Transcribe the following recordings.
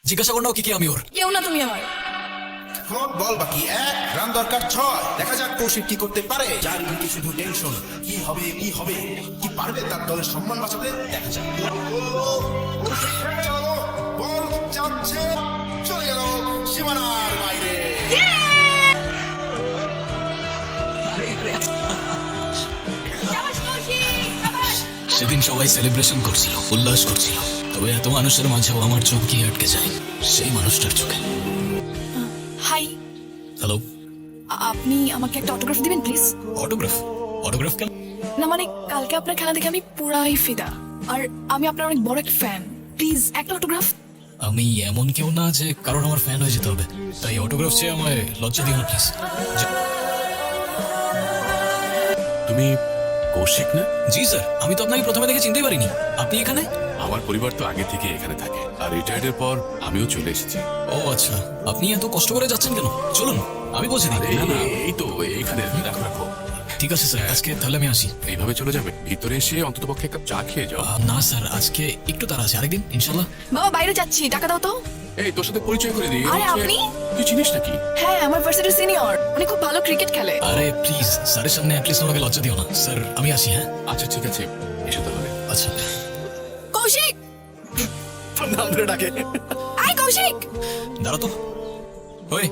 জিজ্ঞাসা কর না কি কি আমি ওর। কেউ না তুমি আমার। বল বাকি 1 রান দরকার 6। দেখা যাক কৌশিক কি করতে পারে। চারদিকে শুধু টেনশন, কি হবে কি হবে, কি পারবে তার দলের সম্মান বাঁচাতে। দেখা যাক। চলো, বল যাচ্ছে, চলে গেল সীমানার বাইরে। সেদিন সবাই সেলিব্রেশন করছিল, উল্লাস করছিল, তবে এত মানুষের মাঝেও আমার চোখ গিয়ে আটকে যায় সেই মানুষটার চোখে। Hi, hello. আপনি আমাকে একটা অটোগ্রাফ দিবেন প্লিজ? অটোগ্রাফ? অটোগ্রাফ কেন? না মানে কালকে আপনার খেলা দেখে আমি পুরাই ফিদা, আর আমি আপনার অনেক বড় একটা ফ্যান। প্লিজ একটা অটোগ্রাফ। আমি এমন কেউ না যে কারণ আমার ফ্যান হয়ে যেতে হবে, তাই অটোগ্রাফ চেয়ে আমায় লজ্জা দিও না প্লিজ। তুমি কৌশিক না? জি স্যার, আমি তো আপনাকে প্রথমে দেখে চিনতেই পারিনি। আপনি এখানে? আমার পরিবার তো আগে থেকে এখানে থাকে, আর রিটায়ার্ডের পর আমিও চলে এসেছি। ও আচ্ছা, আপনি এত কষ্ট করে যাচ্ছেন কেন? চলুন আমি পৌঁছে দিই। না না, এই তো এখানে রাখো রাখো। ঠিক আছে স্যার, আজকে তাহলে আমি আসি। এইভাবে চলে যাবে? ভিতরে এসে অন্তত পক্ষে এক কাপ চা খেয়ে যাও। না স্যার, আজকে একটু তাড়া আছে, আরেকদিন ইনশাল্লাহ। বাবা বাইরে যাচ্ছি, টাকা দাও তো। এই তোর সাথে পরিচয় করে দিই। আরে আপনি? তুই চিনিস নাকি? হ্যাঁ, আমার ভার্সিটির সিনিয়র, উনি খুব ভালো ক্রিকেট খেলে। আরে প্লিজ স্যারের সামনে অ্যাটলিস্ট আমাকে লজ্জা দিও না। স্যার আমি আসি। হ্যাঁ আচ্ছা ঠিক আছে, এসো তাহলে। আচ্ছা। কৌশিক, নাম ধরে ডাকে। আই কৌশিক। দাঁড়া তো। ওই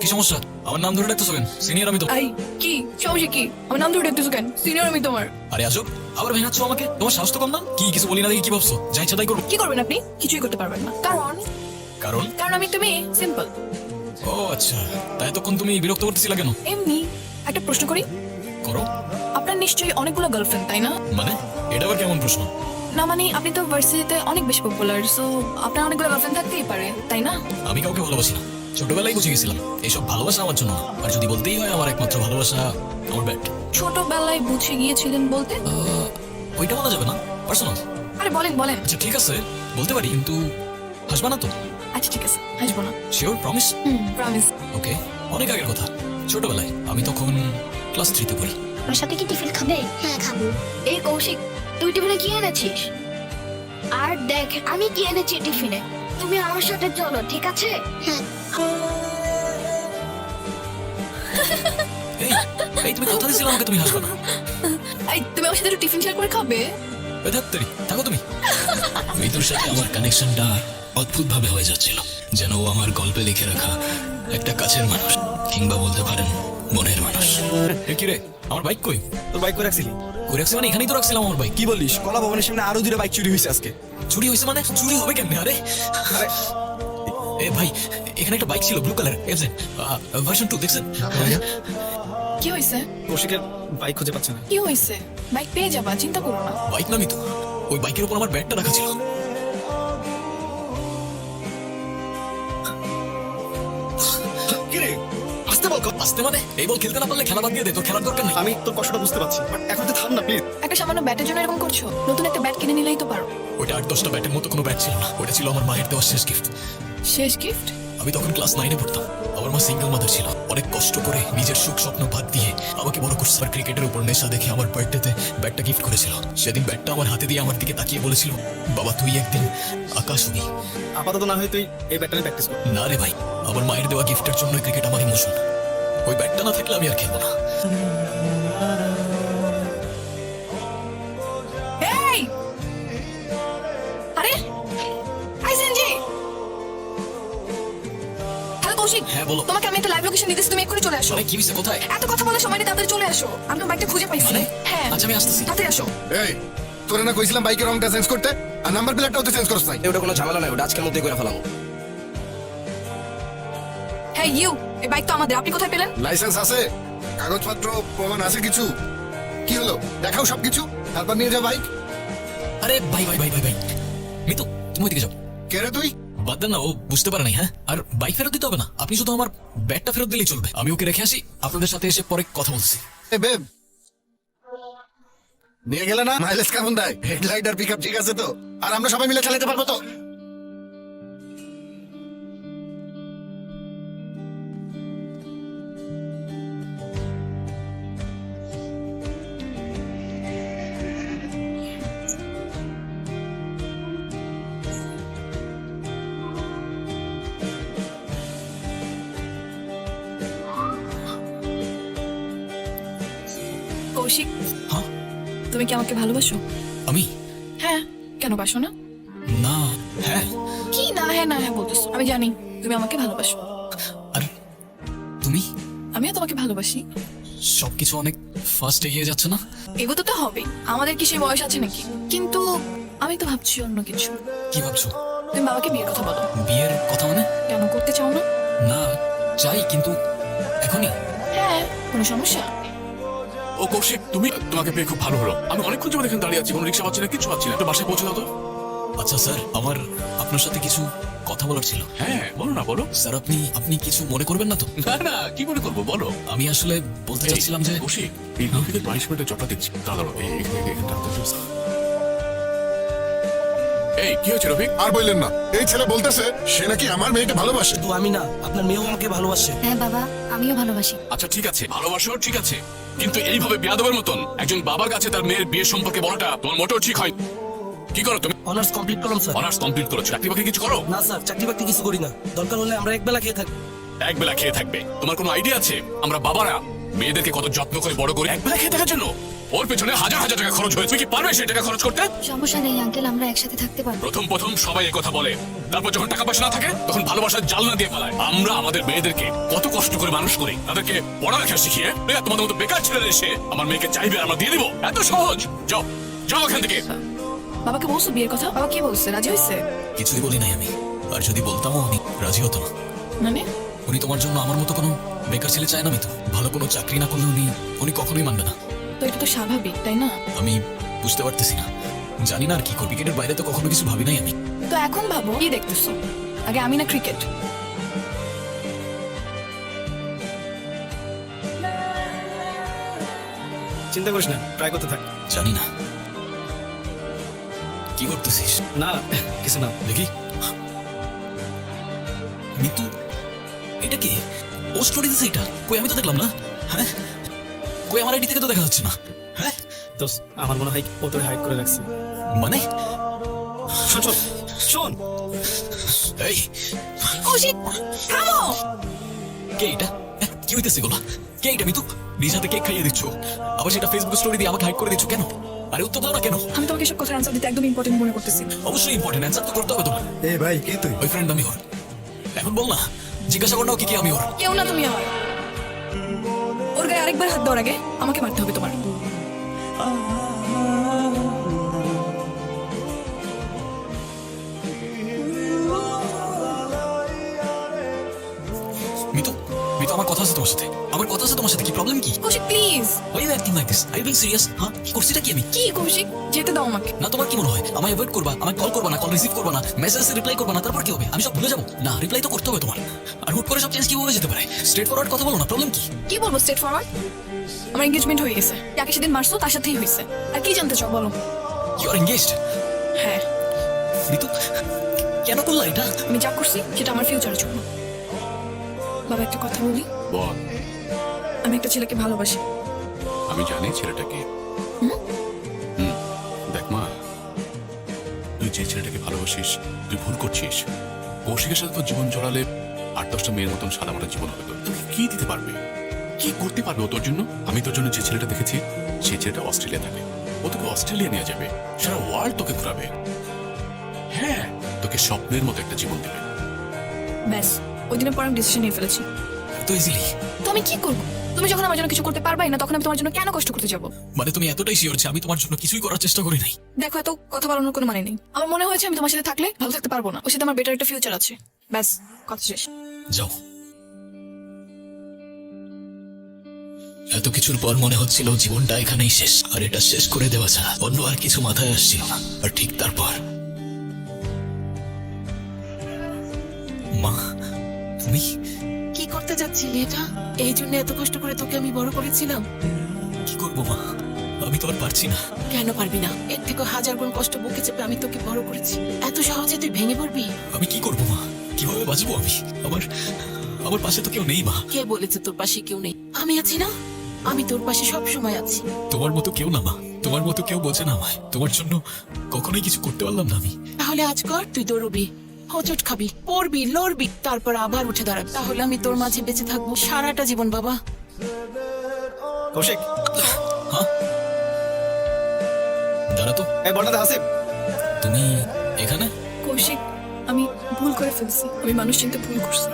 কি সমস্যা? আমার নাম ধরে ডাকতেছো কেন? সিনিয়র আমি তো। আই কি সমস্যা? কি আমার নাম ধরে ডাকতেছো কেন? সিনিয়র আমি তোমার। আরে আসুক, আবার ভেঙাচ্ছ আমাকে। তোমার সাহস তো কম না? কি কিছু বলি না দেখি কি ভাবছো? যা ইচ্ছা তাই করবো। কি করবেন আপনি? কিছুই করতে পারবেন না। কারণ কারণ? কারণ আমি তুমি সিম্পল। ও আচ্ছা, তাই এতক্ষণ তুমি বিরক্ত করতেছিলা কেন? এমনি একটা প্রশ্ন করি। করো। আপনার নিশ্চয়ই অনেকগুলো গার্লফ্রেন্ড, তাই না? মানে এটা আবার কেমন প্রশ্ন? না মানে আপনি তো ভার্সিটিতে অনেক বেশি পপুলার, সো আপনার অনেকগুলো গার্লফ্রেন্ড থাকতেই পারে, তাই না? আমি কাউকে ভালোবাসি না, ছোটবেলায় বুঝে গেছিলাম এইসব ভালোবাসা আমার জন্য না। আর যদি বলতেই হয় আমার একমাত্র ভালোবাসা আমার ব্যাট। ছোটবেলায় বুঝে গিয়েছিলেন বলতে? ওইটা বলা যাবে না, পার্সোনাল। আরে বলেন বলেন। আচ্ছা ঠিক আছে, বলতে পারি, কিন্তু হাসবা না তো? আচ্ছা ঠিক আছে, হাসবো না। শিওর? প্রমিস? প্রমিস। ওকে। অনেক আগের কথা, ছোটবেলায় আমি তখন ক্লাস 3-তে পড়ি। আমার সাথে কি টিফিন খাবে? হ্যাঁ খাবো। এই কৌশিক, তুই টিফিনে কি এনেছিস? আর দেখ আমি কি এনেছি টিফিনে। তুমি আমার সাথে চলো, ঠিক আছে? হ্যাঁ। এই এই তুমি কথা দিয়েছিলে আমাকে তুমি হাসবে না। এই তুমি আমার সাথে একটু টিফিন শেয়ার করে খাবে? ওই ধাত্তারি, থাকো তুমি। মৃত্যুর সাথে আমার কানেকশনটা অদ্ভুত ভাবে হয়ে যাচ্ছিল, যেন ও আমার গল্পে লিখে রাখা একটা কাছের মানুষ, কিংবা বলতে পারেন মনের মানুষ। কি রে, আমার বাইক কই? তোর বাইক করে রাখছিলি? কই রাখছি মানে? এখানেই তো রাখছিলাম আমার বাইক। কি বলিস? কলা ভবনের সামনে আরো 2টা বাইক চুরি হয়েছে আজকে। চুরি হয়েছে মানে? চুরি হবে কেমনে? আরে এ ভাই, এখানে একটা বাইক ছিল ব্লু কালার, এফজেড ভার্সন 2, দেখছেন? কি হয়েছে? কৌশিকের বাইক খুঁজে পাচ্ছে না। কি হয়েছে? বাইক পেয়ে যাবা, চিন্তা করো না। বাইক নামি তো, ওই বাইকের উপর আমার ব্যাগটা রাখা ছিল। কি রে, আসতে বল। আসতে মানে? এই বল খেলতে না পারলে খেলা বাদ দিয়ে দে, তোর খেলার দরকার নেই। আমি তোর কষ্টটা বুঝতে পারছি, বাট এখন তো থাম না প্লিজ। একটা সামান্য ব্যাটের জন্য এরকম করছো? নতুন একটা ব্যাট কিনে নিলেই তো পারো। ওইটা 8-10টা ব্যাটের মতো কোনো ব্যাট ছিল না, ওটা ছিল আমার মায়ের দেওয়া শেষ গিফট। শেষ গিফট? আমি তখন ক্লাস 9-এ পড়তাম। আমার মা সিঙ্গেল মাদার ছিল, অনেক কষ্ট করে নিজের সুখ স্বপ্ন বাদ দিয়ে আমাকে বড় করছে। আর ক্রিকেটের উপর নেশা দেখে আমার বার্থডেতে ব্যাটটা গিফট করেছিল। সেদিন ব্যাটটা আমার হাতে দিয়ে আমার দিকে তাকিয়ে বলেছিল, বাবা তুই একদিন আকাশ হবি। আপাতত না হয় তুই এই ব্যাটটা প্র্যাকটিস কর। না রে ভাই, আমার মায়ের দেওয়া গিফটের জন্য ক্রিকেট আমার ইমোশন। ওই ব্যাটটা না থাকলে আমি আর খেলবো না। এই আরে আইসেনজি। হ্যালো কৌশিক। হ্যাঁ বলো। তোমাকে আমি একটা লাইভ লোকেশন দিতেছি, তুমি এক্ষুনি চলে আসো। আরে কি হইছে, কোথায়? এত কথা বলার সময় নেই, তাড়াতাড়ি চলে আসো। আমি তো বাইকটা খুঁজে পাইছি। মানে? হ্যাঁ আচ্ছা আমি আসতেছি। তাড়াতাড়ি আসো। এই তোরে না কইছিলাম বাইকের রংটা চেঞ্জ করতে, আর নাম্বার প্লেটটাও তো চেঞ্জ করছ নাই। ওটা কোনো ঝামেলা নাই, ওটা আজকের মধ্যে করে ফেলাম। হ্যাঁ ইউ, এই বাইক তো আমাদের, আপনি কোথায় পেলেন? লাইসেন্স আছে, কাগজপত্র প্রমাণ আছে কিছু? কি হলো, দেখাও সবকিছু, তারপর নিয়ে যা বাইক। আরে ভাই ভাই ভাই ভাই ভাই, মিতু তুমি ওইদিকে যাও। কে রে তুই? বাদ দেন না, ও বুঝতে পারে নাই। হ্যাঁ, আর বাইক ফেরত দিতে হবে না, আপনি শুধু আমার ব্যাটটা ফেরত দিলেই চলবে। আমি ওকে রেখে আসি, আপনাদের সাথে এসে পরে কথা বলছি। এ বেব, নিয়ে গেলে না? মাইলেজ কেমন দেয়? হেডলাইট আর পিকআপ ঠিক আছে তো? আর আমরা সবাই মিলে চালাতে পারবো তো? কৌশিক, হ্যাঁ তুমি কি আমাকে ভালোবাসো? আমি হ্যাঁ, কেন বাসো না? না হ্যাঁ কি না হ্যাঁ না হ্যাঁ বলতেছো? আমি জানি তুমি আমাকে ভালোবাসো, আর তুমি আমিও তোমাকে ভালোবাসি। সবকিছু অনেক ফাস্ট এগিয়ে যাচ্ছে না? এগোতে তো হবে, আমাদের কি সেই বয়স আছে নাকি? কিন্তু আমি তো ভাবছি অন্য কিছু। কি ভাবছো? তুমি বাবাকে বিয়ের কথা বলো। বিয়ের কথা মানে? কেন করতে চাও না? না চাই, কিন্তু এখনই। হ্যাঁ, কোনো সমস্যা? ও কৌশিক, তোমাকে পেয়ে খুব ভালো হলো। আমি অনেকক্ষণ যাবত এখানে দাঁড়িয়ে আছি, কোনো রিক্সা পাচ্ছি না, কিছু পাচ্ছি না। একটু বাসায় পৌঁছে দাও তো। আচ্ছা স্যার, আমার আপনার সাথে কিছু কথা বলার ছিল। হ্যাঁ বলো না, বলো। স্যার আপনি কিছু মনে করবেন না তো? না না, কি মনে করবো, বলো। আমি আসলে বলতে চাচ্ছিলাম যে কৌশিক, এই রফিকের 22 মিনিটের জটটা দেখছি। দাঁড়াও, এই কি হয়েছে রফিক? আর বললেন না, এই ছেলে বলতেছে সে নাকি আমার মেয়েকে ভালোবাসে। শুধু আমি না, আপনার মেয়েও আমাকে ভালোবাসে। হ্যাঁ বাবা, আমিও ভালোবাসি। আচ্ছা ঠিক আছে, ভালোবাসো ঠিক আছে, কিন্তু এইভাবে বেয়াদবের মতন একজন বাবার কাছে তার মেয়ের বিয়ের সম্পর্কে বলাটা তোমার মোটেও ঠিক হয়। কি করো তুমি? অনার্স কমপ্লিট করলাম স্যার। অনার্স কমপ্লিট করেছো, চাকরি বাকরি কিছু করো? না স্যার, চাকরি বাকরি কিছু করি না। দরকার হলে আমরা একবেলা খেয়ে থাকি। এক বেলা খেয়ে থাকবে? তোমার কোনো আইডিয়া আছে আমরা বাবারা মেয়েদেরকে কত যত্ন করে বড় করে এক বেলা খেয়ে থাকার জন্য? ওর পেছনে হাজার হাজার টাকা খরচ হয়েছে, তুমি কি পারবে সেই টাকা খরচ করতে? সমস্যা নেই আঙ্কেল, আমরা একসাথে থাকতে পারবো। প্রথম সবাই এই কথা বলে, তারপর যখন টাকা পয়সা না থাকে তখন ভালোবাসার জালনা দিয়ে পালায়। আমরা আমাদের মেয়েদেরকে কত কষ্ট করে মানুষ করি, তাদেরকে পড়ালেখা শিখিয়ে তোমাদের মতো বেকার ছেলেরা এসে আমার মেয়েকে চাইবে আর আমরা দিয়ে দিব? এত সহজ? যাও যাও এখান থেকে। বাবাকে বলছো বিয়ের কথা? বাবা কি বলছে, রাজি হয়েছে? কিছুই বলি নাই আমি, আর যদি বলতামও উনি রাজি হতো না। মানে উনি তোমার জন্য আমার মতো কোনো বেকার ছেলে চায় না মিতু। ভালো কোনো চাকরি না করলে উনি কখনোই মানবে না। তো এটা তো স্বাভাবিক, তাই না? আমি বুঝতে পারতেছি না, জানি না আর কি করবি। ক্রিকেটের বাইরে তো কখনো কিছু ভাবি নাই আমি। তো এখন ভাবো কি দেখতেছো, আগে আমি না ক্রিকেট? চিন্তা করিস না, ট্রাই করতে থাক। জানি না কি করতেছিস। না কিছু না। দেখি মিতু, এটা কি পোস্ট করে দিছে? এটা কই, আমি তো দেখলাম না। হ্যাঁ কই, আমার আইডি থেকে তো দেখা যাচ্ছে না। হ্যাঁ তো আমার মনে হয় ও তোর হাইড করে রাখছে। মানে শোন শোন শোন, এই কৌশিক থামো! কে এটা? কি হইতেছে গোলা? কে এটা মিতু? নিজ হাতে কেক খাইয়ে দিচ্ছ, আবার সেটা ফেসবুক স্টোরি দিয়ে আমাকে হাইড করে দিচ্ছ কেন? আরে উত্তর দাও না কেন? আমি তোমাকে সব কথার অ্যান্সার দিতে একদম ইম্পর্টেন্ট মনে করতেছি। অবশ্যই ইম্পর্টেন্ট, অ্যান্সার তো করতে হবে তোমার। এ ভাই কে তুই? ওই ফ্রেন্ড আমি ওর। এখন বল না, জিজ্ঞাসা কর না ওকে কি আমি ওর। কেউ না তুমি আমার। ওর গায়ে আরেকবার হাত দেওয়ার আগে আমাকে মারতে হবে তোমার। মিতু, মিতু আমার কথা আছে তোমার সাথে, আমার কথা আছে তোমার সাথে। কি প্রবলেম কি? Kaushik please. Why you acting like this? Are you being serious? হ্যাঁ কি করছিটা কি আমি? কি কৌশিক, যেতে দাও আমাকে। না তোমার কি মনে হয় আমায় অ্যাভয়েড করবা, আমায় কল করবা না, কল রিসিভ করবা না, মেসেজে রিপ্লাই করবা না, তারপর কি হবে? আমি সব ভুলে যাবো? না, রিপ্লাই তো করতে হবে তোমার। আর হুট করে সব চেঞ্জ কি হয়ে যেতে পারে? স্ট্রেট ফরওয়ার্ড কথা বলো না, প্রবলেম কি? কি বলবো স্ট্রেট ফরওয়ার্ড? আমার এঙ্গেজমেন্ট হয়ে গেছে, যাকে সেদিন মারছো তার সাথেই হয়েছে। আর কি জানতে চাও বলো? You are engaged? হ্যাঁ, মিতু কেন করলা এটা? আমি যা করছি সেটা আমার ফিউচারের জন্য। বাবা একটা কথা বলি, বল। আমি একটা ছেলেকে ভালোবাসি। আমি জানি ছেলেটাকে। দেখ মা, তুই যে ছেলেটাকে ভালোবাসিস তুই ভুল করছিস। কৌশিকের সাথে তোর জীবন জড়ালে 8-10টা মেয়ের মতন সাদামাটা জীবন হবে তোর। তুমি কি দিতে পারবে, কি করতে পারবে ও তোর জন্য? আমি তোর জন্য যে ছেলেটা দেখেছি সেই ছেলেটা অস্ট্রেলিয়া থাকে। ও তোকে অস্ট্রেলিয়া নিয়ে যাবে, সারা ওয়ার্ল্ড তোকে ঘুরাবে। হ্যাঁ, তোকে স্বপ্নের মতো একটা জীবন দেবে। ব্যাস, ওই দিনের পর আমি ডিসিশন নিয়ে ফেলেছি। তো ইজিলি? তো আমি কি করবো? তুমি যখন আমার জন্য কিছু করতে পারবাই না, তখন আমি তোমার জন্য কেন কষ্ট করতে যাবো? মানে তুমি এতটাই শিওর যে আমি তোমার জন্য কিছুই করার চেষ্টা করি নাই? দেখো, এত কথা বলানোর কোনো মানে নেই। আমার মনে হয়েছে আমি তোমার সাথে থাকলে ভালো থাকতে পারবো না, ওর সাথে আমার বেটার একটা ফিউচার আছে। ব্যাস, কথা শেষ। যাও। এত কিছুর পর মনে হচ্ছিল জীবনটা এখানেই শেষ, আর এটা শেষ করে দেওয়া ছাড়া অন্য আর কিছু মাথায় আসছিল না। আর ঠিক তারপর মা, তুমি কি করতে যাচ্ছিলি এটা? এই জন্য এত কষ্ট করে তোকে আমি বড় করেছিলাম। কি করবো মা? আমি তো আর পারছি না। কেন পারবি না? এর থেকে 1000 গুণ কষ্ট বুকে চেপে আমি তোকে বড় করেছি। এত সহজে তুই ভেঙে পড়বি? আমি কি করবো মা? কিভাবে বাঁচবো আমি? আমার পাশে তো কেউ নেই মা। কে বলেছে তোর পাশে কেউ নেই? আমি আছি না, আমি তোর পাশে সব সময় আছি। তোমার মতো কেউ না মা, তোমার মতো কেউ বোঝে না আমায়। তোমার জন্য কখনোই কিছু করতে পারলাম না আমি। তাহলে আজ কর, তুই দৌড়বি, হোঁচট খাবি, পড়বি, লড়বি, তারপর আবার উঠে দাঁড়াবি। তাহলে আমি তোর মাঝে বেঁচে থাকবো সারাটা জীবন বাবা। কৌশিক হ্যাঁ দাঁড়া তো, এই বলটা আসিফ, তুমি এখানে? কৌশিক, আমি ভুল করে ফেলছি। আমি মানুষ চিনতে ভুল করছি।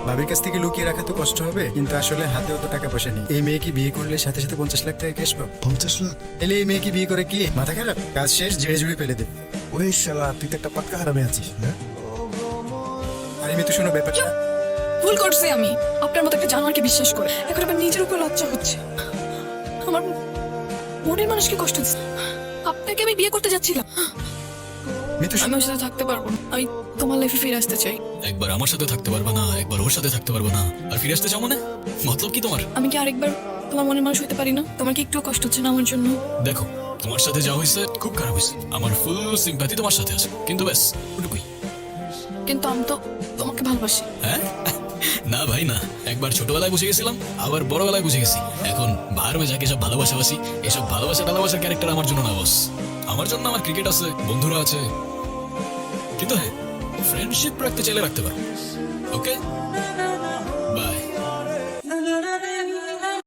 ভাবির কাছ থেকে লুকিয়ে রাখা তো কষ্ট হবে, কিন্তু আসলে হাতে অত টাকা পয়সা নেই। এই মেয়েকে বিয়ে করলে সাথে সাথে 50 লাখ টাকা ক্যাশ পাবো। 50 লাখ? এলে এই মেয়েকে বিয়ে করে কি মাথা খারাপ? কাজ শেষ, ঝেড়ে ঝুড়ে ফেলে দেবে। ওই শালা, তুই তো একটা পাক্কা হারামে আছিস। হ্যাঁ? আর আমি তো শোনো ব্যাপারটা, ভুল করছি আমি আপনার মতো একটা জানোয়ারকে বিশ্বাস করে। এখন আবার নিজের উপর লজ্জা হচ্ছে। আমার মনের মানুষকে কষ্ট দিচ্ছে। আপনাকে আমি বিয়ে করতে যাচ্ছিলাম। মিতু আমি ওর সাথে থাকতে পারবো না। আমি তোমার লাইফে ফিরে আসতে চাই। একবার আমার সাথে থাকতে পারবে না, একবার ওর সাথে থাকতে পারবে না, আর ফিরে আসতে চাও মানে? মতলব কি তোমার? আমি কি আরেকবার তোমার মনের মানুষ হতে পারি না? তোমার কি একটু কষ্ট হচ্ছে না আমার জন্য? দেখো, তোমার সাথে যা হয়েছে খুব খারাপ হয়েছে। আমার ফুল সিম্প্যাথি তোমার সাথে আছে, কিন্তু ব্যাস ওটুকুই। কিন্তু আমি তো তোমাকে ভালোবাসি। হ্যাঁ? না ভাই না, একবার ছোটবেলায় বুঝে গেছিলাম, আবার বড়বেলায় বুঝে গেছি। এখন ভারবে যাকে সব ভালোবাসাবাসি, এসব ভালোবাসার ক্যারেক্টার আমার জন্য না বস। আমার জন্য আমার ক্রিকেট আছে, বন্ধুরা আছে, কিন্তু হ্যাঁ, ফ্রেন্ডশিপ রাখতে চাইলে রাখতে পারো। ওকে, বাই।